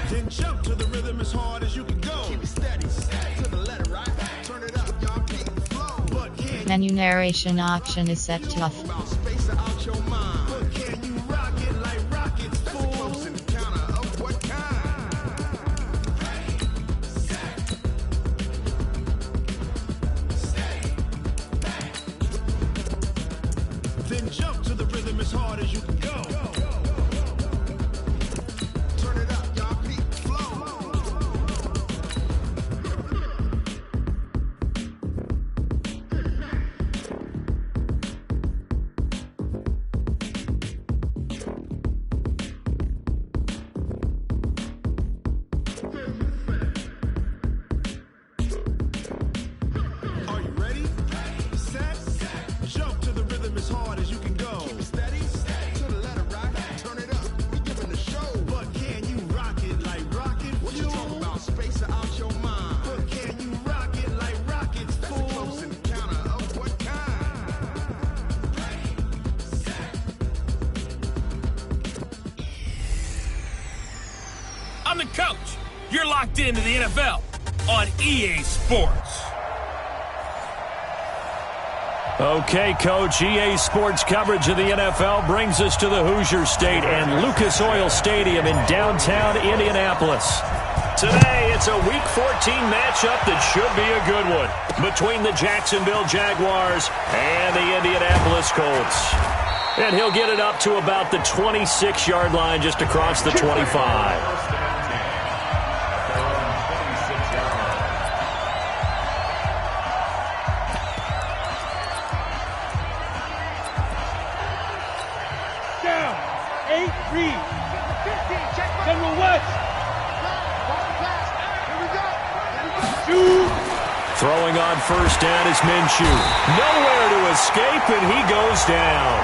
Then jump to the rhythm as hard as you can go. Keep it steady, steady to the letter, right? Turn it up, y'all keep it flow. But can Menu narration option is set to off. about space out your mind? But can you rock it like rockets, fool? Close encounter of what kind? Then jump to the rhythm as hard as you can go. Turn it up, y'all keep it flow. Are you ready? Set. Jump to the rhythm as hard as you can go. Keep it steady. To the letter, right? Turn it up. We giving the show. But can you rock it like rocket? What you talking about? Space out your mind. But can you rock it like rockets, fool? Close encounter of what kind? I'm the coach. You're locked into the NFL on EA Sports. Okay, Coach, EA Sports coverage of the NFL brings us to the Hoosier State and Lucas Oil Stadium in downtown Indianapolis. Today, it's a Week 14 matchup that should be a good one between the Jacksonville Jaguars and the Indianapolis Colts. And he'll get it up to about the 26-yard line just across the 25. Throwing on first down is Minshew. Nowhere to escape, and he goes down.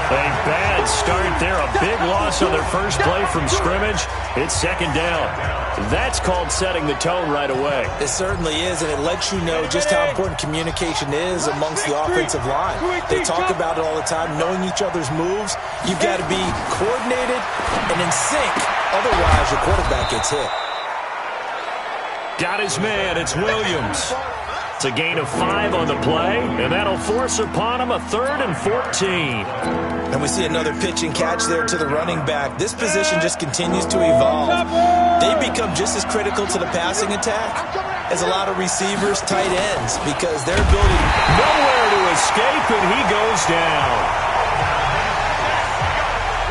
A bad start there. A big loss on their first play from scrimmage. It's second down. That's called setting the tone right away. It certainly is, and it lets you know just how important communication is amongst the offensive line. They talk about it all the time, knowing each other's moves. You've got to be coordinated and in sync. Otherwise, your quarterback gets hit. Got his man. It's Williams. It's a gain of 5 on the play, and that'll force upon him a 3rd and 14. And we see another pitch and catch there to the running back. This position just continues to evolve. They become just as critical to the passing attack as a lot of receivers, tight ends, because their ability nowhere to escape, and he goes down.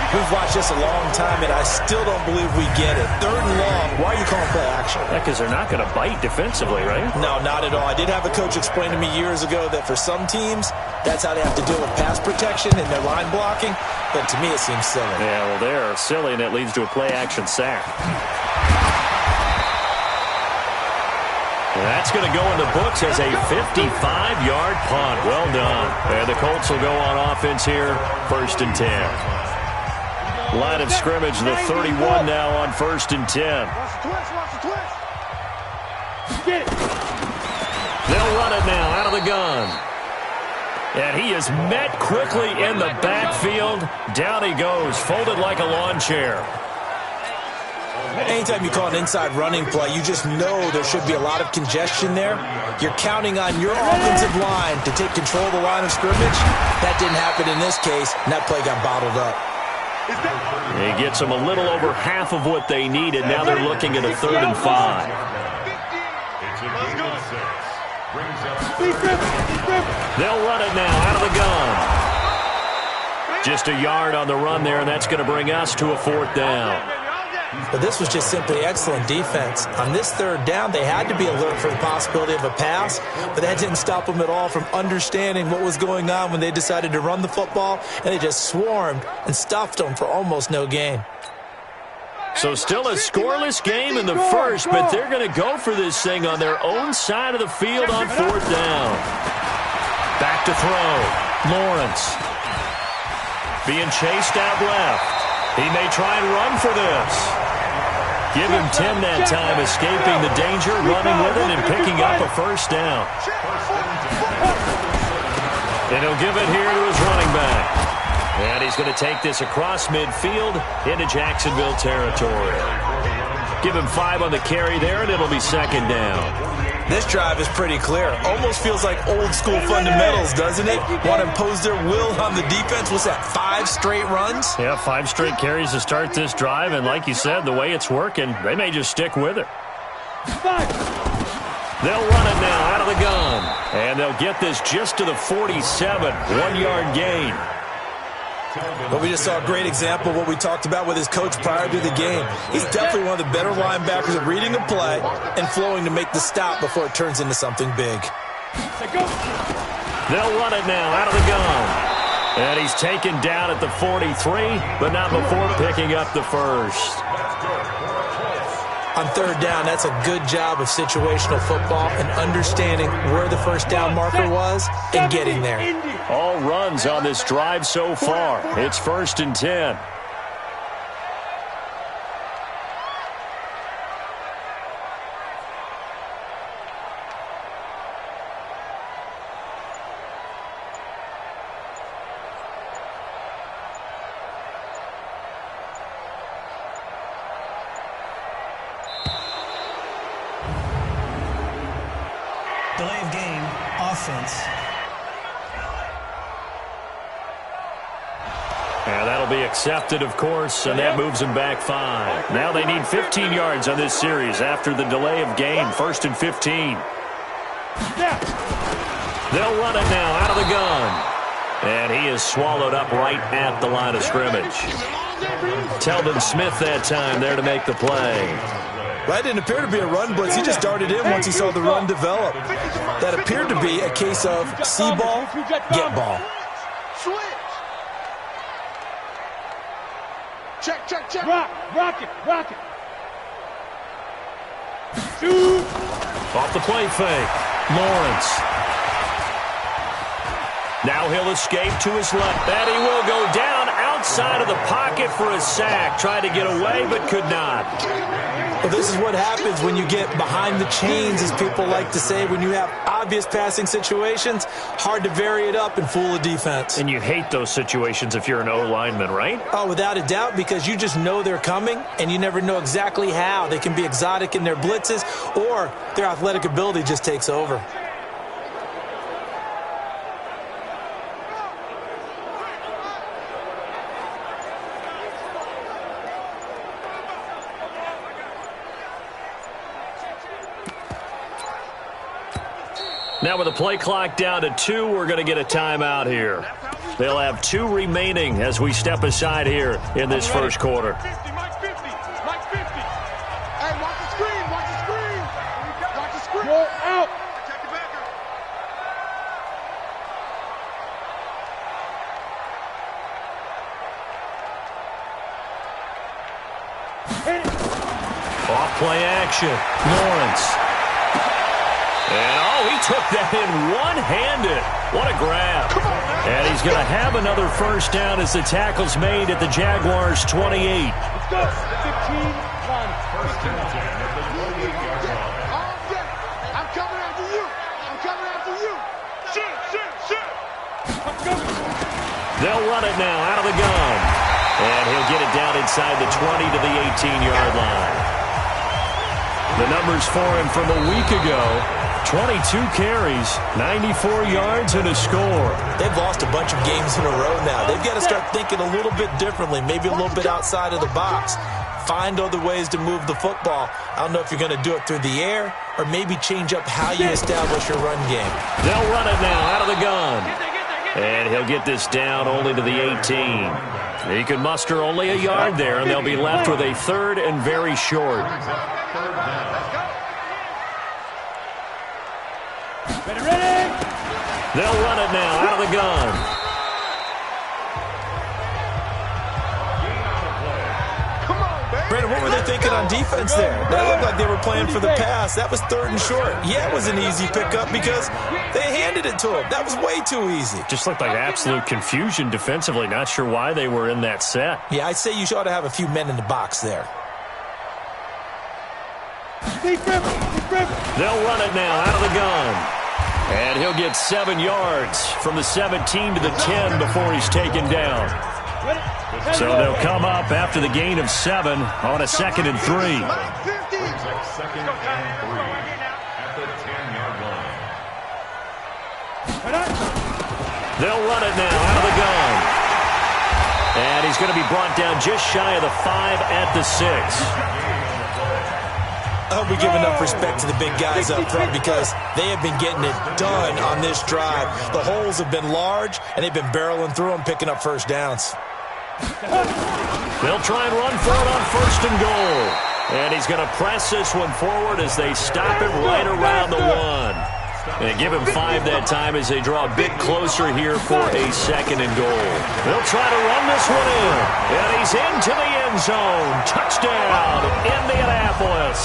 We've watched this a long time, and I still don't believe we get it. 3rd and long, why are you calling play action? Yeah, because they're not going to bite defensively, right? No, not at all. I did have a coach explain to me years ago that for some teams, that's how they have to deal with pass protection and their line blocking. But to me, it seems silly. Yeah, well, they're silly, and it leads to a play-action sack. That's going to go in the books as a 55-yard punt. Well done. And the Colts will go on offense here, 1st and 10. Line of scrimmage, the 31 now on 1st and 10. They'll run it now out of the gun. And he is met quickly in the backfield. Down he goes, folded like a lawn chair. Anytime you call an inside running play, you just know there should be a lot of congestion there. You're counting on your offensive line to take control of the line of scrimmage. That didn't happen in this case, and that play got bottled up. He gets them a little over half of what they needed. Now they're looking at a 3rd and 5. They'll run it now out of the gun. Just a yard on the run there, and that's going to bring us to a 4th down. But this was just simply excellent defense. On this 3rd down, they had to be alert for the possibility of a pass, but that didn't stop them at all from understanding what was going on when they decided to run the football, and they just swarmed and stuffed them for almost no gain. So still a scoreless game in the first, but they're going to go for this thing on their own side of the field on 4th down. Back to throw. Lawrence. Being chased out left. He may try and run for this. Give him 10 that time, escaping the danger, running with it, and picking up a 1st down. And he'll give it here to his running back. And he's going to take this across midfield into Jacksonville territory. Give him 5 on the carry there, and it'll be second down. This drive is pretty clear. Almost feels like old school fundamentals, doesn't it? Want to impose their will on the defense. What's that, 5 straight runs? Yeah, 5 straight carries to start this drive, and like you said, the way it's working, they may just stick with it. They'll run it now out of the gun, and they'll get this just to the 47, 1-yard gain. But we just saw a great example of what we talked about with his coach prior to the game. He's definitely one of the better linebackers at reading a play and flowing to make the stop before it turns into something big. They'll run it now out of the gun. And he's taken down at the 43, but not before picking up the first. On third down, that's a good job of situational football and understanding where the first down marker was and getting there. All runs on this drive so far. It's 1st and 10. Delay of game, offense. And that'll be accepted, of course, and that moves them back 5. Now they need 15 yards on this series after the delay of game, 1st and 15. They'll run it now out of the gun. And he is swallowed up right at the line of scrimmage. Telvin Smith that time there to make the play. That didn't appear to be a run blitz. He just darted in once he saw the run develop. That appeared to be a case of see ball, get ball. Switch. Check. Rock it. Shoot. Off the play fake. Lawrence. Now he'll escape to his left. And he will go down outside of the pocket for a sack. Tried to get away, but could not. Well, this is what happens when you get behind the chains, as people like to say. When you have obvious passing situations, hard to vary it up and fool a defense. And you hate those situations if you're an O-lineman, right? Oh, without a doubt, because you just know they're coming, and you never know exactly how. They can be exotic in their blitzes, or their athletic ability just takes over. Now with the play clock down to 2, we're going to get a timeout here. They'll have 2 remaining as we step aside here in this first quarter. 50, Mike 50. Hey, watch the screen. Watch the screen. Roll out. Protect the backer. Off play action. Lawrence. And, he took that in one-handed. What a grab. And he's going to have another first down as the tackle's made at the Jaguars' 28. Let's go. 15 run. I'm coming after you. Shoot. They'll run it now out of the gun. And he'll get it down inside the 20 to the 18-yard line. The numbers for him from a week ago: 22 carries, 94 yards, and a score. They've lost a bunch of games in a row now. They've got to start thinking a little bit differently, maybe a little bit outside of the box. Find other ways to move the football. I don't know if you're going to do it through the air or maybe change up how you establish your run game. They'll run it now out of the gun. And he'll get this down only to the 18. He can muster only a yard there, and they'll be left with a 3rd and very short. Ready? They'll run it now out of the gun. Brandon, what were they thinking on defense there? That looked like they were playing for the pass. That was 3rd and short. Yeah, it was an easy pickup because they handed it to him. That was way too easy. Just looked like absolute confusion defensively. Not sure why they were in that set. Yeah, I'd say you ought to have a few men in the box there. They'll run it now out of the gun. And he'll get 7 yards from the 17 to the 10 before he's taken down. So they'll come up after the gain of 7 on a 2nd and 3. Second and 3 at the 10-yard line. They'll run it now out of the gun. And he's going to be brought down just shy of the 5 at the 6. I hope we give enough respect to the big guys up front because they have been getting it done on this drive. The holes have been large, and they've been barreling through them, picking up first downs. They'll try and run for it on 1st and goal. And he's going to press this one forward as they stop it right around the 1. They give him 5 that time as they draw a bit closer here for a 2nd and goal. They'll try to run this one in. And he's into the end zone. Touchdown, Indianapolis.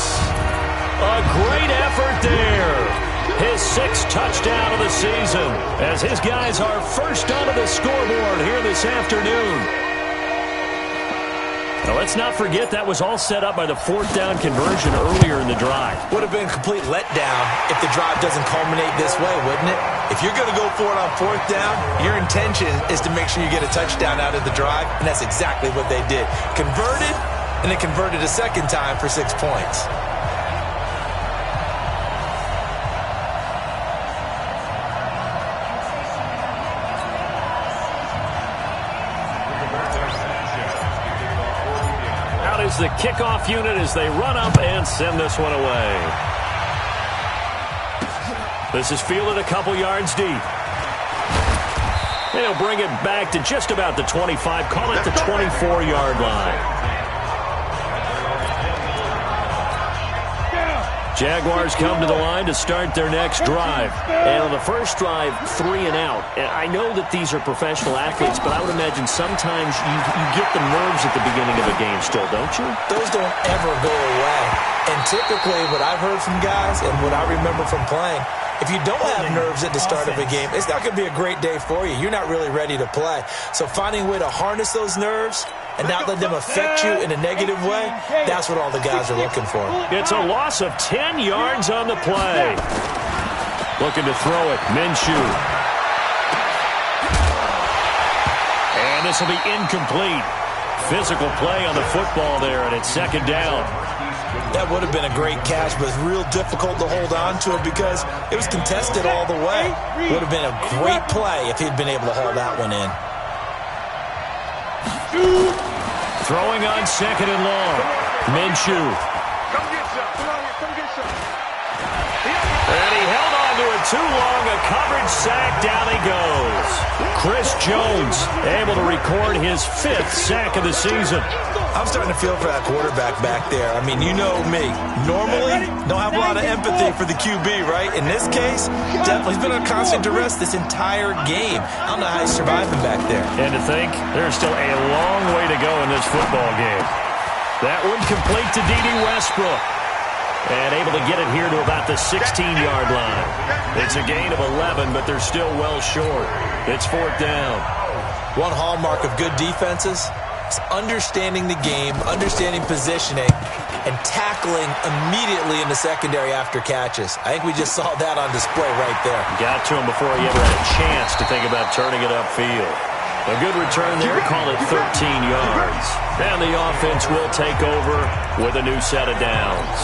A great effort there. His 6th touchdown of the season as his guys are first onto the scoreboard here this afternoon. Now, let's not forget that was all set up by the 4th down conversion earlier in the drive. Would have been a complete letdown if the drive doesn't culminate this way, wouldn't it? If you're going to go for it on 4th down, your intention is to make sure you get a touchdown out of the drive, and that's exactly what they did. Converted, and then converted a 2nd time for 6 points. The kickoff unit as they run up and send this one away. This is fielded a couple yards deep. They'll bring it back to just about the 25, call it the 24-yard line. Jaguars come to the line to start their next drive. And on the first drive, 3 and out. And I know that these are professional athletes, but I would imagine sometimes you get the nerves at the beginning of a game still, don't you? Those don't ever go away. And typically what I've heard from guys and what I remember from playing, if you don't have nerves at the start of a game, it's not going to be a great day for you. You're not really ready to play. So finding a way to harness those nerves and not let them affect you in a negative way, that's what all the guys are looking for. It's a loss of 10 yards on the play. Looking to throw it, Minshew. And this will be incomplete. Physical play on the football there, and it's 2nd down. That would have been a great catch, but it's real difficult to hold on to it because it was contested all the way. Would have been a great play if he'd been able to haul that one in. Throwing on 2nd and long. Minshew. And he held on to it too long. A coverage sack. Down he goes. Chris Jones able to record his 5th sack of the season. I'm starting to feel for that quarterback back there. I mean, you know me. Normally, don't have a lot of empathy for the QB, right? In this case, definitely, he's been on constant duress this entire game. I don't know how he's surviving back there. And to think, there's still a long way to go in this football game. That one complete to D.D. Westbrook. And able to get it here to about the 16-yard line. It's a gain of 11, but they're still well short. It's 4th down. One hallmark of good defenses is understanding the game, understanding positioning, and tackling immediately in the secondary after catches. I think we just saw that on display right there. Got to him before he ever had a chance to think about turning it upfield. A good return there, call it 13 yards. And the offense will take over with a new set of downs.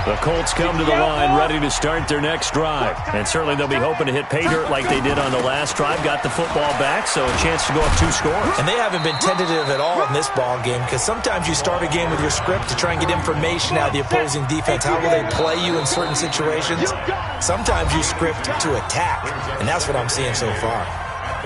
The Colts come to the line ready to start their next drive. And certainly they'll be hoping to hit pay dirt like they did on the last drive. Got the football back, so a chance to go up 2 scores. And they haven't been tentative at all in this ball game because sometimes you start a game with your script to try and get information out of the opposing defense. How will they play you in certain situations? Sometimes you script to attack, and that's what I'm seeing so far.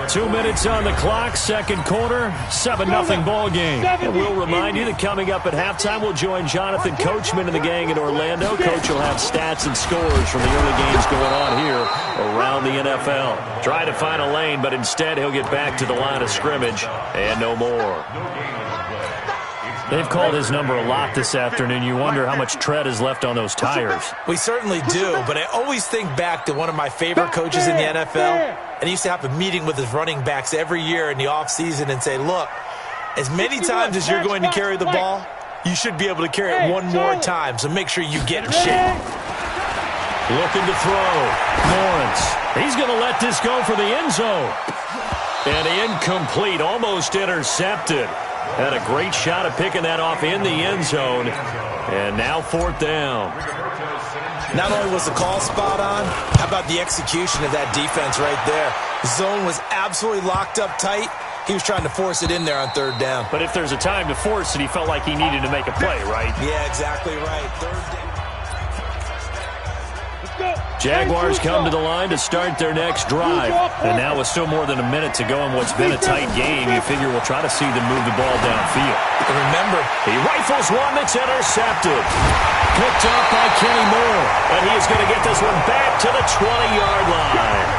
2 minutes on the clock, 2nd quarter, 7-0 ball game. And we'll remind you that coming up at halftime, we'll join Jonathan Coachman and the gang in Orlando. Coach will have stats and scores from the early games going on here around the NFL. Try to find a lane, but instead he'll get back to the line of scrimmage and no more. They've called his number a lot this afternoon. You wonder how much tread is left on those tires. We certainly do, but I always think back to one of my favorite coaches in the NFL, and he used to have a meeting with his running backs every year in the offseason and say, look, as many times as you're going to carry the ball, you should be able to carry it one more time, so make sure you get in shape. Looking to throw. Lawrence. He's going to let this go for the end zone. And incomplete, almost intercepted. Had a great shot at picking that off in the end zone. And now 4th down. Not only was the call spot on, how about the execution of that defense right there? The zone was absolutely locked up tight. He was trying to force it in there on 3rd down. But if there's a time to force it, he felt like he needed to make a play, right? Yeah, exactly right. 3rd down. Jaguars come to the line to start their next drive. And now with still more than a minute to go in what's been a tight game, you figure we'll try to see them move the ball downfield. And remember, he rifles one that's intercepted. Picked up by Kenny Moore. And he is going to get this one back to the 20-yard line.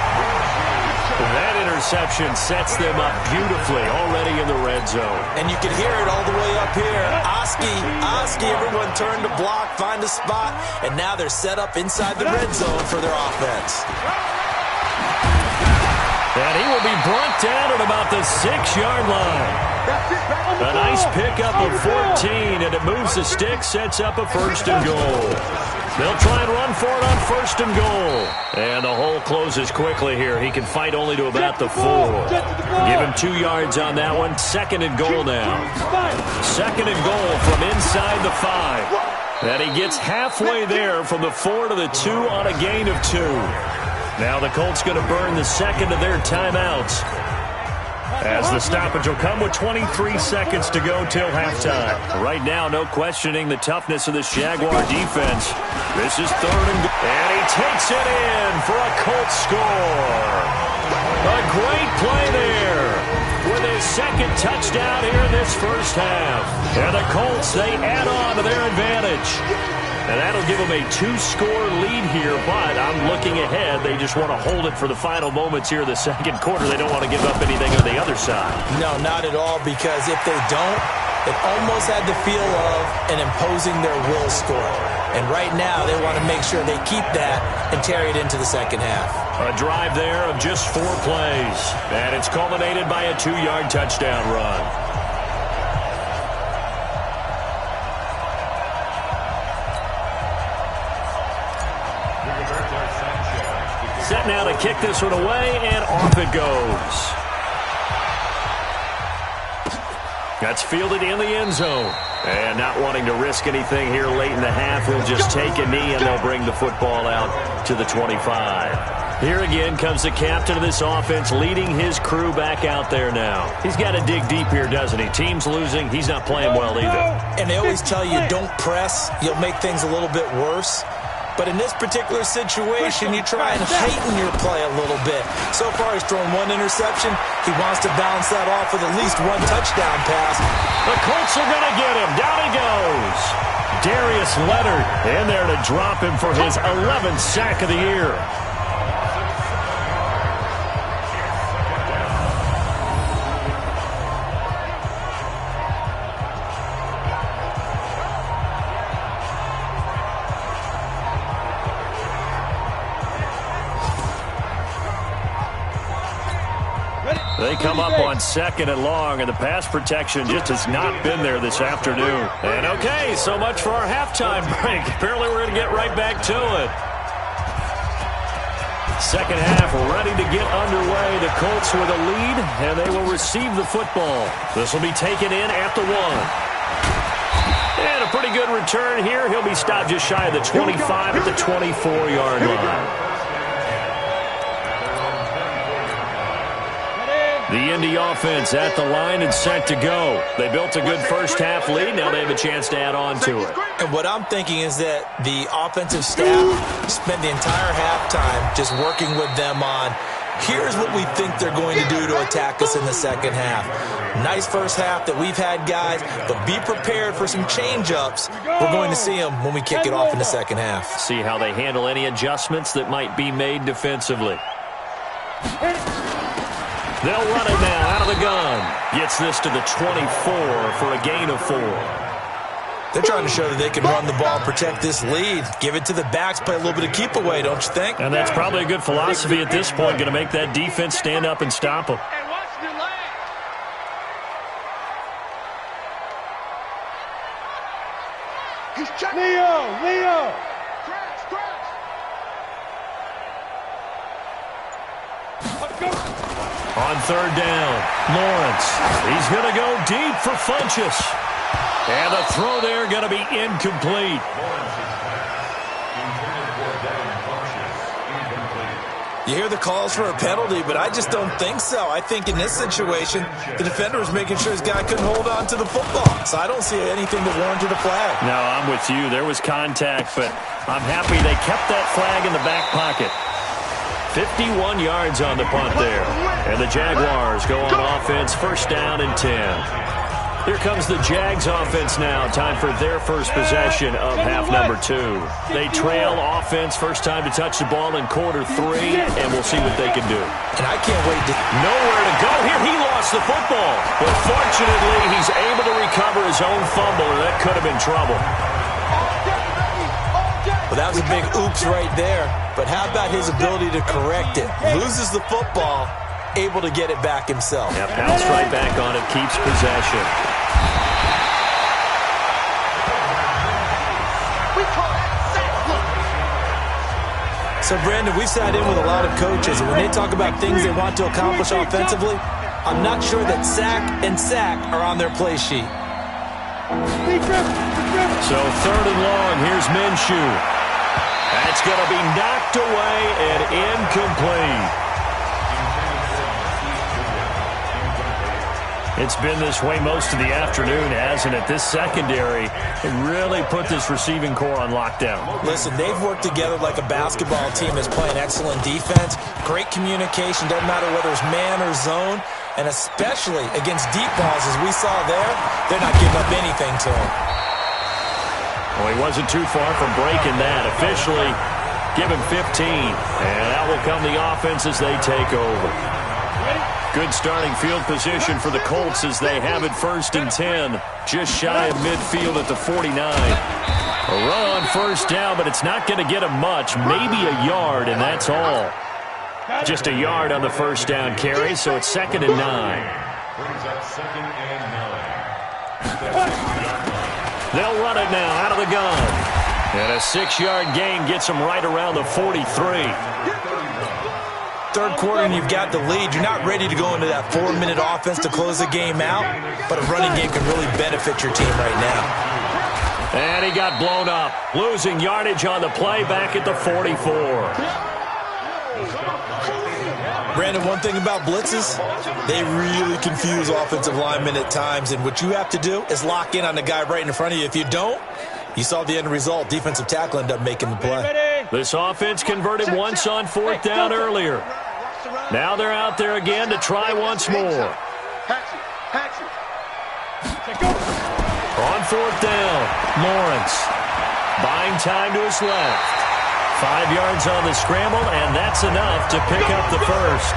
That interception sets them up beautifully already in the red zone. And you can hear it all the way up here. Oski, everyone turned to block, find a spot, and now they're set up inside the red zone for their offense. And he will be brought down at about the 6-yard line. A nice pickup of 14, and it moves the stick, sets up a 1st and goal. They'll try and run for it on 1st and goal. And the hole closes quickly here. He can fight only to about the 4. Give him 2 yards on that one. 2nd and goal now. 2nd and goal from inside the 5. And he gets halfway there from the 4 to the 2 on a gain of 2. Now the Colts going to burn the 2nd of their timeouts, as the stoppage will come with 23 seconds to go till halftime. Right now, no questioning the toughness of this Jaguar defense. This is 3rd and goal. And he takes it in for a Colts score. A great play there with his 2nd touchdown here in this first half. And the Colts, they add on to their advantage. And that'll give them a 2-score lead here, but I'm looking ahead. They just want to hold it for the final moments here in the 2nd quarter. They don't want to give up anything on the other side. No, not at all, because if they don't, it almost had the feel of an imposing their will score. And right now, they want to make sure they keep that and carry it into the 2nd half. A drive there of just 4 plays, and it's culminated by a 2-yard touchdown run. Set now to kick this one away, and off it goes. That's fielded in the end zone. And not wanting to risk anything here late in the half, he'll just take a knee, and they'll bring the football out to the 25. Here again comes the captain of this offense, leading his crew back out there now. He's got to dig deep here, doesn't he? Team's losing. He's not playing well either. And they always tell you, don't press. You'll make things a little bit worse. But in this particular situation, you try and heighten your play a little bit. So far, he's thrown 1 interception. He wants to bounce that off with at least 1 touchdown pass. The Colts are going to get him. Down he goes. Darius Leonard in there to drop him for his 11th sack of the year. They come up on 2nd and long, and the pass protection just has not been there this afternoon. And okay, so much for our halftime break. Apparently we're going to get right back to it. 2nd half ready to get underway. The Colts with a lead, and they will receive the football. This will be taken in at the 1. And a pretty good return here. He'll be stopped just shy of the 25 at the 24-yard line. The Indy offense at the line and set to go. They built a good first half lead. Now they have a chance to add on to it. And what I'm thinking is that the offensive staff spent the entire halftime just working with them on, here's what we think they're going to do to attack us in the 2nd half. Nice first half that we've had, guys, but be prepared for some change-ups. We're going to see them when we kick it off in the 2nd half. See how they handle any adjustments that might be made defensively. They'll run it now out of the gun. Gets this to the 24 for a gain of 4. They're trying to show that they can run the ball and protect this lead. Give it to the backs, play a little bit of keep away, don't you think? And that's probably a good philosophy at this point, going to make that defense stand up and stop them. Leo! Let's go! On third down, Lawrence. He's going to go deep for Funchess. And the throw there going to be incomplete. You hear the calls for a penalty, but I just don't think so. I think in this situation, the defender was making sure his guy couldn't hold on to the football. So I don't see anything that warranted a flag. No, I'm with you. There was contact, but I'm happy they kept that flag in the back pocket. 51 yards on the punt there. And the Jaguars go on offense, first down and 10. Here comes the Jags offense now. Time for their first possession of half number 2. They trail offense, first time to touch the ball in quarter 3, and we'll see what they can do. And I can't wait to... Nowhere to go here. He lost the football. But fortunately, he's able to recover his own fumble, or that could have been trouble. Well, that was a big oops right there. But how about his ability to correct it? Loses the football, able to get it back himself. Yeah, pounced right back on it, keeps possession. So, Brandon, we've sat in with a lot of coaches, and when they talk about things they want to accomplish offensively, I'm not sure that sack and sack are on their play sheet. So, third and long, here's Minshew. That's going to be knocked away and incomplete. It's been this way most of the afternoon, hasn't it? This secondary really put this receiving core on lockdown. Listen, they've worked together like a basketball team that's playing excellent defense. Great communication, doesn't matter whether it's man or zone. And especially against deep balls, as we saw there, they're not giving up anything to him. Well, he wasn't too far from breaking that. Officially, give him 15. And that will come the offense as they take over. Good starting field position for the Colts as they have it first and 10. Just shy of midfield at the 49. A run on first down, but it's not going to get him much. Maybe a yard, and that's all. Just a yard on the first down carry, so it's second and 9. Brings up second and 9. They'll run it now out of the gun. And a 6-yard gain gets them right around the 43. Third quarter and you've got the lead. You're not ready to go into that 4-minute offense to close the game out, but a running game can really benefit your team right now. And he got blown up, losing yardage on the play back at the 44. Brandon, one thing about blitzes, they really confuse offensive linemen at times, and what you have to do is lock in on the guy right in front of you. If you don't, you saw the end result. Defensive tackle ended up making the play. This offense converted once on fourth down earlier. Now they're out there again to try once more. On fourth down, Lawrence buying time to his left. 5 yards on the scramble, and that's enough to pick up the first.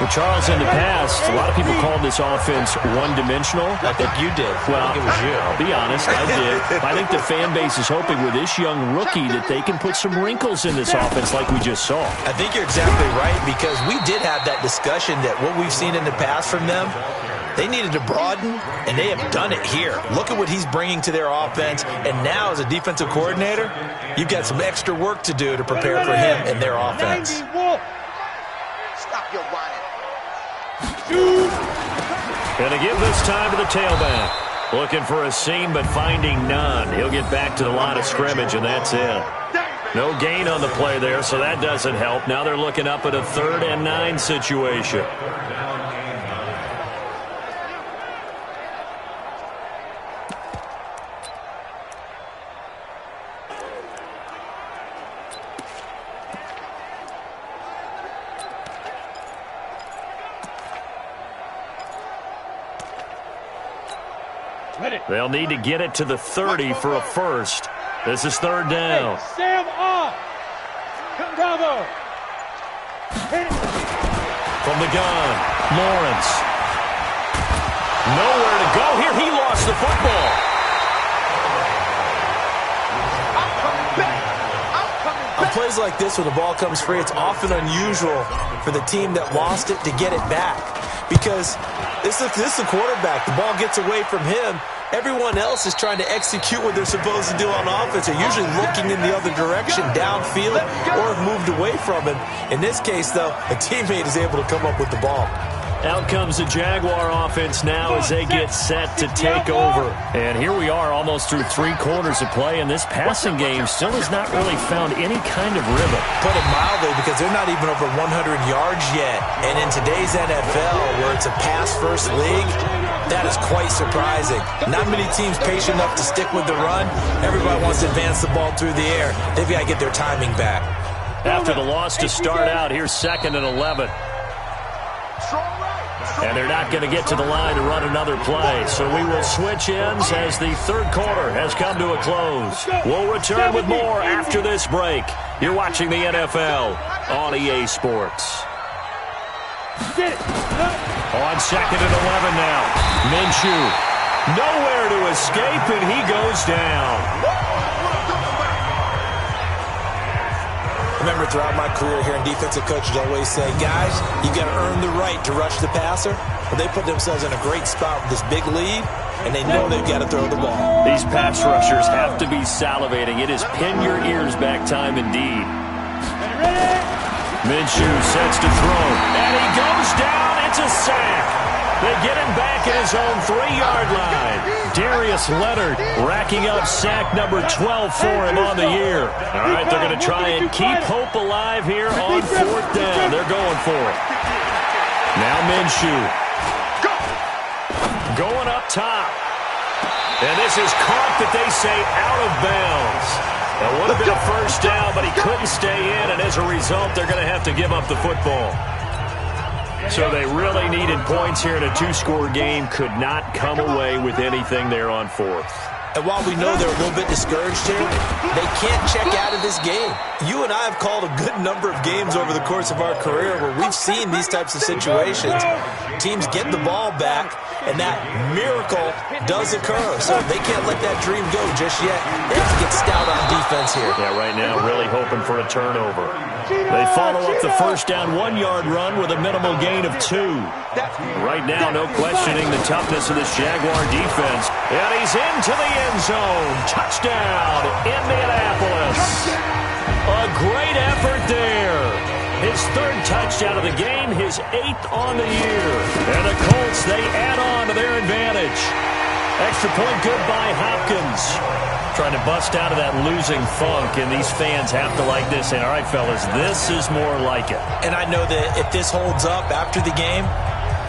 Well, Charles, in the past, a lot of people called this offense one-dimensional. I think you did. Well, I think it was you. I'll be honest, I did. I think the fan base is hoping with this young rookie that they can put some wrinkles in this offense like we just saw. I think you're exactly right, because we did have that discussion that what we've seen in the past from them, they needed to broaden, and they have done it here. Look at what he's bringing to their offense, and now as a defensive coordinator, you've got some extra work to do to prepare for him and their offense. Stop your whining. Gonna give this time to the tailback. Looking for a seam, but finding none. He'll get back to the line of scrimmage, and that's it. No gain on the play there, so that doesn't help. Now they're looking up at a 3rd and 9 situation. They'll need to get it to the 30 for a first. This is 3rd down. Sam off. Bravo. From the gun, Lawrence. Nowhere to go here. He lost the football. On plays like this, when the ball comes free, it's often unusual for the team that lost it to get it back. Because this is the quarterback. The ball gets away from him, Everyone else is trying to execute what they're supposed to do on offense. They're usually looking in the other direction, downfield, or have moved away from him. In this case, though, a teammate is able to come up with the ball. Out comes the Jaguar offense now as they get set to take over. And here we are almost through 3 quarters of play, and this passing game still has not really found any kind of rhythm. Put it mildly, because they're not even over 100 yards yet. And in today's NFL, where it's a pass-first league, that is quite surprising. Not many teams patient enough to stick with the run. Everybody wants to advance the ball through the air. They've got to get their timing back. After the loss to start out, here's 2nd and 11. And they're not going to get to the line to run another play. So we will switch ends as the 3rd quarter has come to a close. We'll return with more after this break. You're watching the NFL on EA Sports. On 2nd and 11 now. Minshew. Nowhere to escape, and he goes down. Remember, throughout my career here, defensive coaches always say, guys, you got to earn the right to rush the passer. But they put themselves in a great spot with this big lead, and they know they've got to throw the ball. These pass rushers have to be salivating. It is pin your ears back time indeed. Minshew sets to throw, and he goes down. It's a sack. They get him back at his own 3-yard line. Darius Leonard racking up sack number 12 for him on the year. All right, they're going to try and keep hope alive here on 4th down. They're going for it. Now Minshew. Going up top. And this is caught that they say out of bounds. It would have been a 1st down, but he couldn't stay in, and as a result, they're going to have to give up the football. So they really needed points here in a 2-score game. Could not come away with anything there on 4th. And while we know they're a little bit discouraged here, they can't check out of this game. You and I have called a good number of games over the course of our career where we've seen these types of situations. Teams get the ball back, and that miracle does occur. So they can't let that dream go just yet. They have to get stout on defense here. Yeah, right now really hoping for a turnover. They follow up the 1st down 1-yard run with a minimal gain of 2. Right now, no questioning the toughness of this Jaguar defense. And he's into the end zone. Touchdown, Indianapolis. A great effort there. His 3rd touchdown of the game, his 8th on the year. And the Colts, they add on to their advantage. Extra point good by Hopkins. Trying to bust out of that losing funk, and these fans have to like this. And all right, fellas, this is more like it. And I know that if this holds up after the game,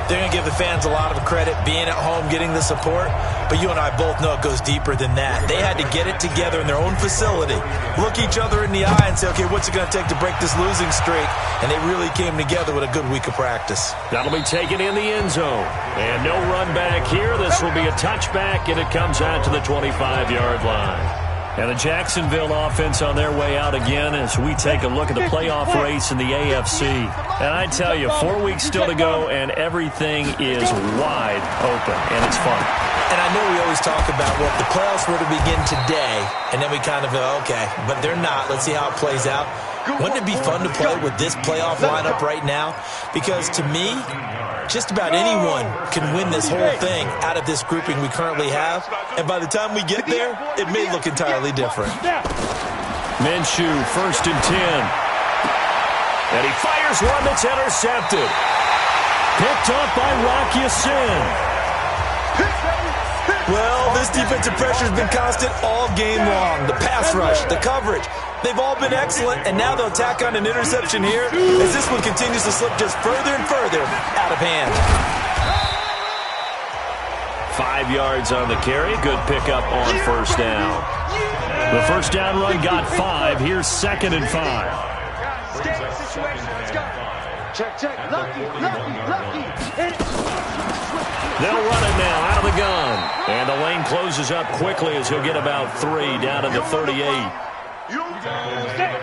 they're going to give the fans a lot of credit, being at home, getting the support. But you and I both know it goes deeper than that. They had to get it together in their own facility, look each other in the eye and say, okay, what's it going to take to break this losing streak? And they really came together with a good week of practice. That'll be taken in the end zone. And no run back here. This will be a touchback, and it comes out to the 25-yard line. And the Jacksonville offense on their way out again as we take a look at the playoff race in the AFC. And I tell you, 4 weeks still to go, and everything is wide open, and it's fun. And I know we always talk about, well, if the playoffs were to begin today, and then we kind of go, okay, but they're not. Let's see how it plays out. Wouldn't it be fun to play with this playoff lineup right now? Because to me, just about anyone can win this whole thing out of this grouping we currently have. And by the time we get there, it may look entirely different. Minshew, 1st and 10. And he fires one that's intercepted. Picked up by Rock Ya-Sin. Well, this defensive pressure has been constant all game long. The pass rush, the coverage, they've all been excellent, and now they'll tack on an interception here as this one continues to slip just further and further out of hand. 5 yards on the carry. Good pickup on 1st down. The 1st down run got 5. Here's 2nd and 5. Check. Lucky. They'll run it now out of the gun. And the lane closes up quickly as he'll get about 3 down to the 38.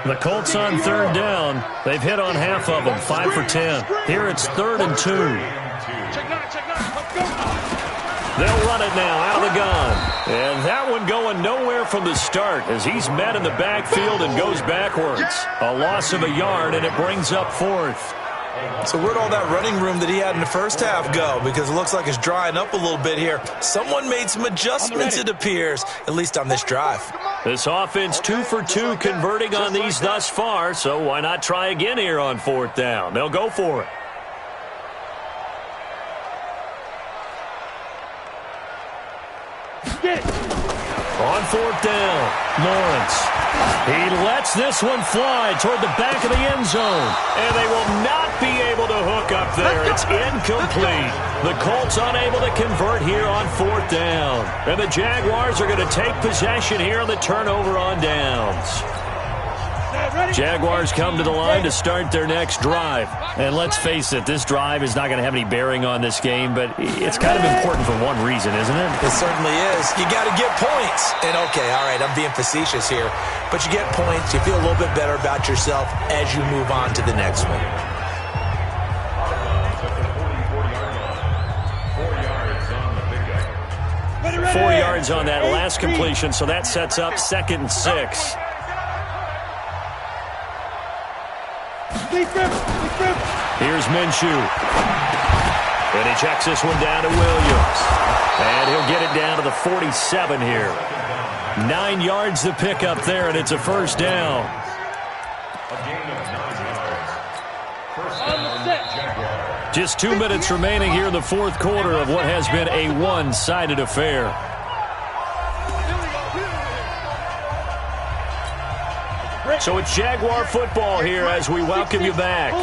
The Colts on 3rd down. They've hit on half of them, 5 for 10. Here it's 3rd and 2. They'll run it now out of the gun. And that one going nowhere from the start as he's met in the backfield and goes backwards. A loss of a yard, and it brings up 4th. So where'd all that running room that he had in the first half go? Because it looks like it's drying up a little bit here. Someone made some adjustments, it appears, at least on this drive. This offense 2 for 2 converting on these thus far, so why not try again here on 4th down? They'll go for it. On 4th down, Lawrence. He lets this one fly toward the back of the end zone. And they will not be able to hook up there. It's incomplete. The Colts unable to convert here on 4th down. And the Jaguars are going to take possession here on the turnover on downs. Jaguars come to the line to start their next drive. And let's face it, this drive is not going to have any bearing on this game, but it's kind of important for one reason, isn't it? It certainly is. You got to get points. And okay, all right, I'm being facetious here, but you get points, you feel a little bit better about yourself as you move on to the next one. 4 yards on that last completion, so that sets up 2nd and 6. Here's Minshew. And he checks this one down to Williams. And he'll get it down to the 47 here. 9 yards to pick up there, and it's a 1st down. Just 2 minutes remaining here in the 4th quarter of what has been a one-sided affair. So it's Jaguar football here as we welcome you back.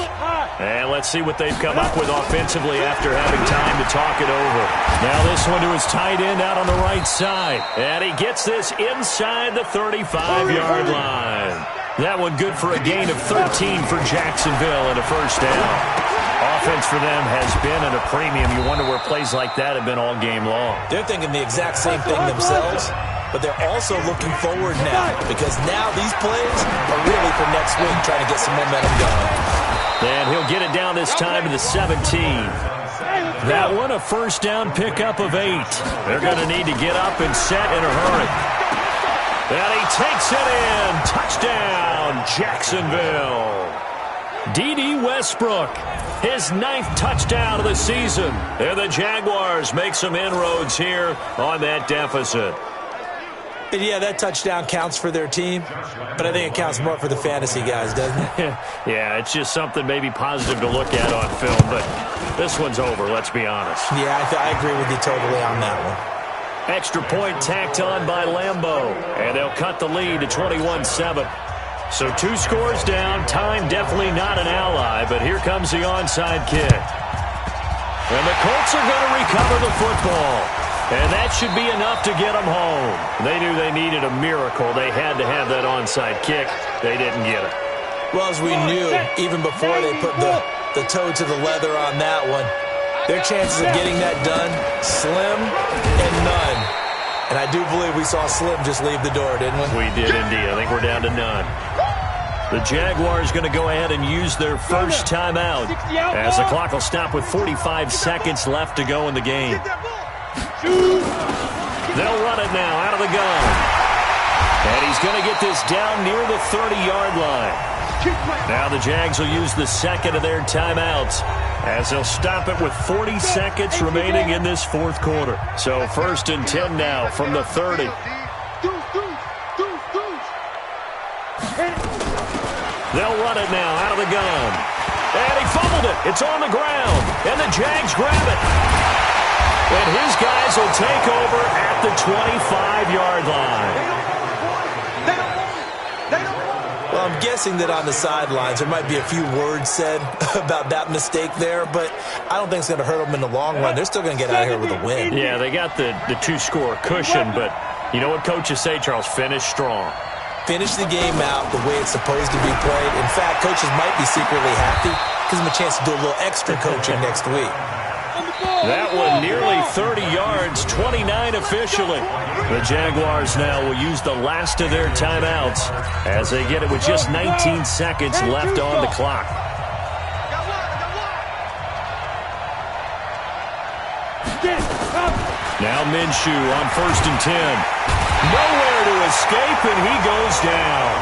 And let's see what they've come up with offensively after having time to talk it over. Now this one to his tight end out on the right side. And he gets this inside the 35-yard line. That one good for a gain of 13 for Jacksonville and a 1st down. Offense for them has been at a premium. You wonder where plays like that have been all game long. They're thinking the exact same thing themselves, but they're also looking forward now because now these plays are really for next week, trying to get some momentum going. And he'll get it down this time to the 17. That one a 1st down pickup of 8. They're going to need to get up and set in a hurry. And he takes it in. Touchdown, Jacksonville. D.D. Westbrook, his 9th touchdown of the season. And the Jaguars make some inroads here on that deficit. And yeah, that touchdown counts for their team, but I think it counts more for the fantasy guys, doesn't it? Yeah, it's just something maybe positive to look at on film, but this one's over, let's be honest. Yeah, I agree with you totally on that one. Extra point tacked on by Lambeau, and they'll cut the lead to 21-7. So 2 scores down, time definitely not an ally, but here comes the onside kick. And the Colts are going to recover the football. And that should be enough to get them home. They knew they needed a miracle. They had to have that onside kick. They didn't get it. Well, as we knew, even before they put the toe to the leather on that one, their chances of getting that done, slim and none. And I do believe we saw Slim just leave the door, didn't we? We did indeed. I think we're down to none. The Jaguars going to go ahead and use their first timeout as the clock will stop with 45 seconds left to go in the game. They'll run it now out of the gun. And he's going to get this down near the 30-yard line. Now the Jags will use the 2nd of their timeouts as they'll stop it with 40 seconds remaining in this 4th quarter. So 1st and 10 now from the 30. They'll run it now out of the gun. And he fumbled it. It's on the ground. And the Jags grab it. And his guys will take over at the 25-yard line. Well, I'm guessing that on the sidelines there might be a few words said about that mistake there, but I don't think it's going to hurt them in the long run. They're still going to get out of here with a win. Yeah, they got the 2-score cushion, but you know what coaches say, Charles? Finish strong. Finish the game out the way it's supposed to be played. In fact, coaches might be secretly happy. Gives them a chance to do a little extra coaching next week. That one nearly 30 yards, 29 officially. The Jaguars now will use the last of their timeouts as they get it with just 19 seconds left on the clock. Now Minshew on 1st and 10. Nowhere to escape, and he goes down.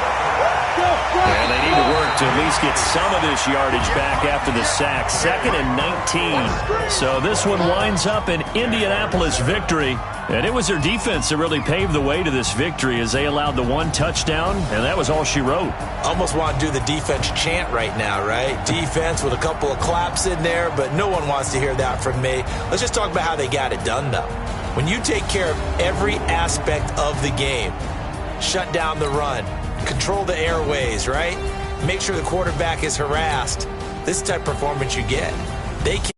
And they need to work to at least get some of this yardage back after the sack. 2nd and 19. So this one winds up an Indianapolis victory. And it was their defense that really paved the way to this victory as they allowed the 1 touchdown, and that was all she wrote. Almost want to do the defense chant right now, right? Defense with a couple of claps in there, but no one wants to hear that from me. Let's just talk about how they got it done, though. When you take care of every aspect of the game, shut down the run, control the airways, right? Make sure the quarterback is harassed. This type of performance you get. They can